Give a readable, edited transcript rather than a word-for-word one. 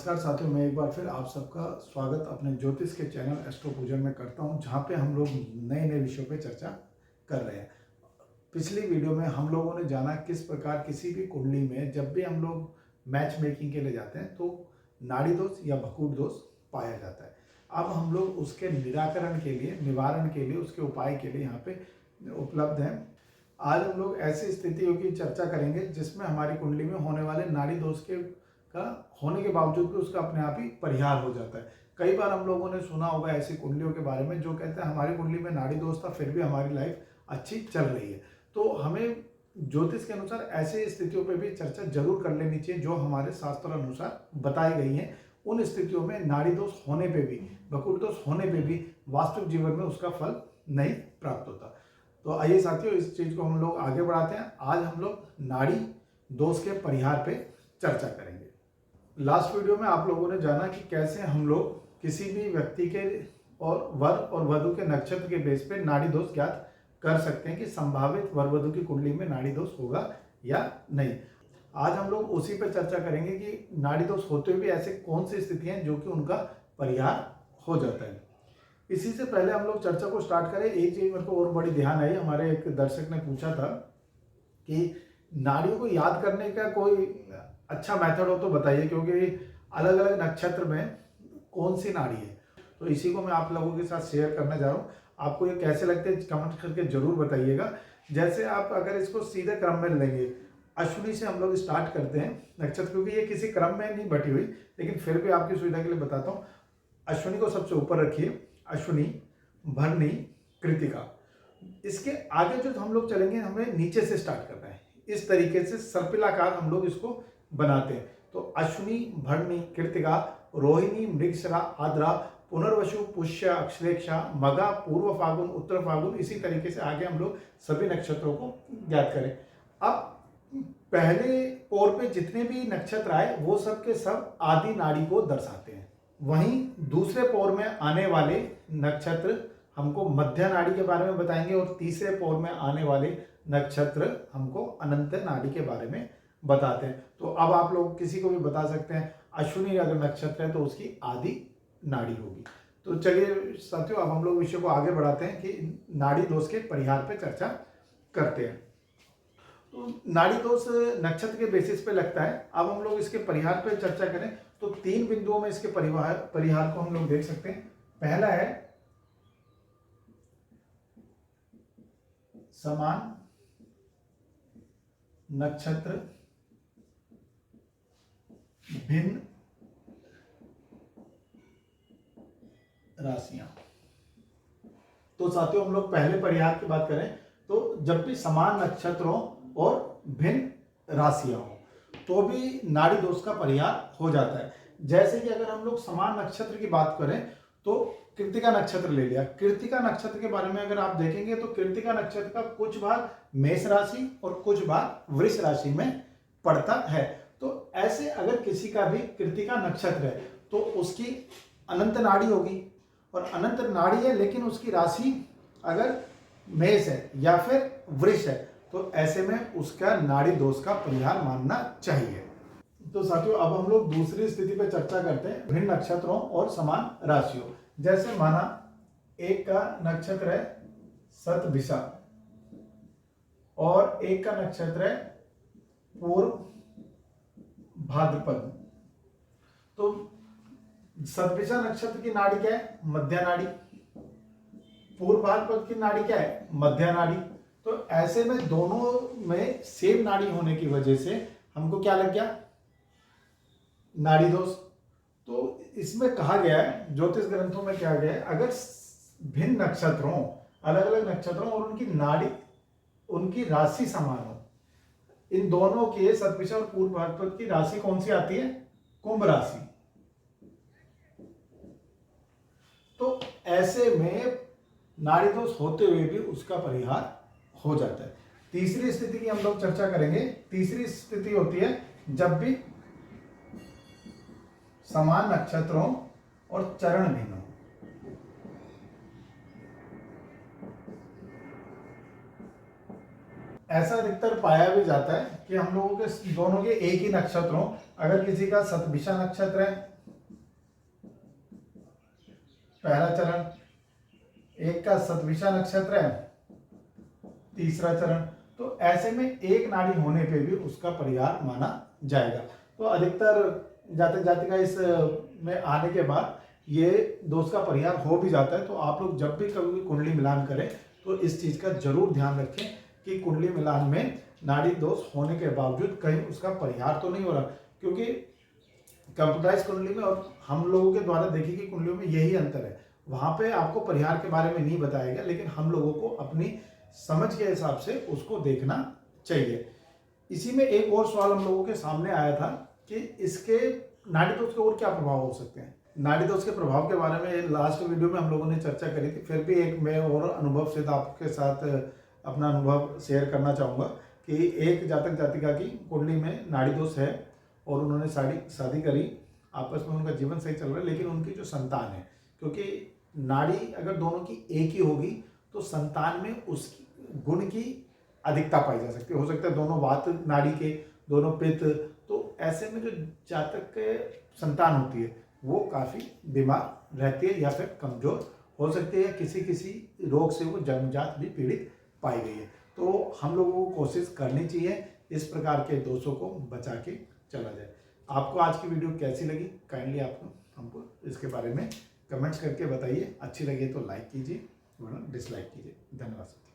नमस्कार साथियों, मैं एक बार फिर आप सबका स्वागत अपने ज्योतिष के चैनल एस्ट्रो पूजन में करता हूं, जहां पे हम लोग नए नए विषयों पे चर्चा कर रहे हैं। पिछली वीडियो में हम लोगों ने जाना किस प्रकार किसी भी कुंडली में जब भी हम लोग मैच मेकिंग के लिए जाते हैं तो नाड़ी दोष या भकूट दोष पाया जाता है। अब हम लोग उसके निराकरण के लिए, निवारण के लिए, उसके उपाय के लिए यहाँ पे उपलब्ध हैं। आज हम लोग ऐसी स्थितियों की चर्चा करेंगे जिसमें हमारी कुंडली में होने वाले नाड़ी दोष का होने के बावजूद भी उसका अपने आप ही परिहार हो जाता है। कई बार हम लोगों ने सुना होगा ऐसी कुंडलियों के बारे में जो कहते हैं हमारी कुंडली में नाड़ी दोष था फिर भी हमारी लाइफ अच्छी चल रही है। तो हमें ज्योतिष के अनुसार ऐसी स्थितियों पर भी चर्चा जरूर कर लेनी चाहिए जो हमारे शास्त्र अनुसार बताई गई हैं। उन स्थितियों में नाड़ी दोष होने पे भी, भकूट दोष होने पे भी वास्तविक जीवन में उसका फल नहीं प्राप्त होता। तो आइए साथियों, इस चीज को हम लोग आगे बढ़ाते हैं। आज हम लोग नाड़ी दोष के परिहार पे चर्चा करेंगे। लास्ट वीडियो में आप लोगों ने जाना कि कैसे हम लोग किसी भी व्यक्ति के और वर और वधु के नक्षत्र के बेस पे नाड़ी दोष ज्ञात कर सकते हैं कि संभावित वर वधु की कुंडली में नाड़ी दोष होगा या नहीं। आज हम लोग उसी पर चर्चा करेंगे कि नाड़ी दोष होते हुए भी ऐसे कौन सी स्थितियां हैं जो कि उनका परिहार हो जाता है। इसी से पहले हम लोग चर्चा को स्टार्ट करें, एक चीज मेरे को और बड़ी ध्यान आई। हमारे एक दर्शक ने पूछा था कि नाड़ियों को याद करने का कोई अच्छा मेथड हो तो बताइए, क्योंकि अलग अलग नक्षत्र में कौन सी नाड़ी है। तो इसी को मैं आप लोगों के साथ शेयर करने जा रहा हूँ। आपको ये कैसे लगते हैं कमेंट करके जरूर बताइएगा। जैसे आप अगर इसको सीधे क्रम में लेंगे, अश्विनी से हम लोग स्टार्ट करते हैं नक्षत्र, क्योंकि ये किसी क्रम में नहीं बटी हुई, लेकिन फिर भी आपकी सुविधा के लिए बताता हूँ। अश्विनी को सबसे ऊपर रखिए, अश्विनी, भरणी, कृतिका। इसके आगे जो हम लोग चलेंगे हमें नीचे से स्टार्ट करना है। इस तरीके से सर्पिलाकार हम लोग इसको बनाते हैं। तो अश्विनी, भरणी, कृतिका, रोहिणी, मृगशिरा, आद्रा, पुनर्वसु, पुष्य, अक्षरेक्षा, मगा, पूर्व फागुन, उत्तर फागुन, इसी तरीके से आगे हम लोग सभी नक्षत्रों को ज्ञात करें। अब पहले पौर पे जितने भी नक्षत्र आए वो सब के सब आदि नाड़ी को दर्शाते हैं। वहीं दूसरे पौर में आने वाले नक्षत्र हमको मध्य नाड़ी के बारे में बताएंगे और तीसरे पौर में आने वाले नक्षत्र हमको अनंत नाड़ी के बारे में बताते हैं। तो अब आप लोग किसी को भी बता सकते हैं, अश्विनी अगर नक्षत्र है तो उसकी आदि नाड़ी होगी। तो चलिए साथियों, अब हम लोग विषय को आगे बढ़ाते हैं कि नाड़ी दोष के परिहार पे चर्चा करते हैं। तो नाड़ी दोष नक्षत्र के बेसिस पे लगता है। अब हम लोग इसके परिहार पे चर्चा करें तो 3 बिंदुओं में इसके परिहार को हम लोग देख सकते हैं। पहला है समान नक्षत्र भिन्न राशियां। तो साथियों, हम लोग पहले परिहार की बात करें तो जब भी समान नक्षत्रों और भिन्न राशियां हो तो भी नाड़ी दोष का परिहार हो जाता है। जैसे कि अगर हम लोग समान नक्षत्र की बात करें तो कृतिका नक्षत्र ले लिया। कृतिका नक्षत्र के बारे में अगर आप देखेंगे तो कृतिका नक्षत्र का कुछ भाग मेष राशि और कुछ भाग वृष राशि में पड़ता है। तो ऐसे अगर किसी का भी कृतिका नक्षत्र है तो उसकी अनंत नाड़ी होगी, और अनंत नाड़ी है लेकिन उसकी राशि अगर मेष है या फिर वृष है तो ऐसे में उसका नाड़ी दोष का परिहार मानना चाहिए। तो साथियों, अब हम लोग दूसरी स्थिति पर चर्चा करते हैं, भिन्न नक्षत्रों और समान राशियों। जैसे माना एक का नक्षत्र है शतभिषा और एक का नक्षत्र है पूर्व भाद्रपद। तो शतभिषा नक्षत्र की नाड़ी क्या है? मध्य नाड़ी। पूर्व भाद्रपद की नाड़ी क्या है? मध्य नाड़ी। तो ऐसे में दोनों में सेम नाड़ी होने की वजह से हमको क्या लग गया? नाड़ी दोष। तो इसमें कहा गया है, ज्योतिष ग्रंथों में क्या गया है, अगर भिन्न नक्षत्रों, अलग अलग नक्षत्रों और उनकी नाड़ी, उनकी राशि समान हो, इन दोनों के शतभिषा और पूर्व भाद्रपद की राशि कौन सी आती है? कुंभ राशि। तो ऐसे में नाड़ी दोष होते हुए भी उसका परिहार हो जाता है। तीसरी स्थिति की हम लोग चर्चा करेंगे। तीसरी स्थिति होती है जब भी समान नक्षत्रों और चरण भिन्न हो। ऐसा अधिकतर पाया भी जाता है कि हम लोगों के दोनों के एक ही नक्षत्र हो। अगर किसी का शतभिषा नक्षत्र है पहला चरण, एक का शतभिषा नक्षत्र है, तीसरा चरण। तो ऐसे में एक नाड़ी होने पे भी उसका परिहार माना जाएगा। तो अधिकतर जातक जातिका इस में आने के बाद ये दोष का परिहार हो भी जाता है। तो आप लोग जब भी कभी भी कुंडली मिलान करें तो इस चीज का जरूर ध्यान रखें कि कुंडली मिलान में नाड़ी दोष होने के बावजूद कहीं उसका परिहार तो नहीं हो रहा, क्योंकि कंप्यूटराइज कुंडली में और हम लोगों के द्वारा देखी गई कुंडलियों में यही अंतर है। वहां पे आपको परिहार के बारे में नहीं बताया गया, लेकिन हम लोगों को अपनी समझ के हिसाब से उसको देखना चाहिए। इसी में एक और सवाल हम लोगों के सामने आया था कि इसके नाड़ी दोष के और क्या प्रभाव हो सकते हैं। नाड़ी दोष के प्रभाव के बारे में लास्ट वीडियो में हम लोगों ने चर्चा करी थी, फिर भी एक मैं और अनुभव से आपके साथ अपना अनुभव शेयर करना चाहूँगा कि एक जातक जातिका की कुंडली में नाड़ी दोष है और उन्होंने शादी करी, आपस में उनका जीवन सही चल रहा है, लेकिन उनकी जो संतान है, क्योंकि नाड़ी अगर दोनों की एक ही होगी तो संतान में उसकी गुण की अधिकता पाई जा सकती है। हो सकता है दोनों वात नाड़ी के, दोनों पित्त, तो ऐसे में जो जातक के संतान होती है वो काफ़ी बीमार रहती है या फिर कमज़ोर हो सकती है, या किसी किसी रोग से वो जन्मजात भी पीड़ित पाई गई है। तो हम लोगों को कोशिश करनी चाहिए इस प्रकार के दोषों को बचा के चला जाए। आपको आज की वीडियो कैसी लगी, काइंडली आप हमको इसके बारे में कमेंट्स करके बताइए। अच्छी लगे तो लाइक कीजिए वरना डिसलाइक कीजिए। धन्यवाद।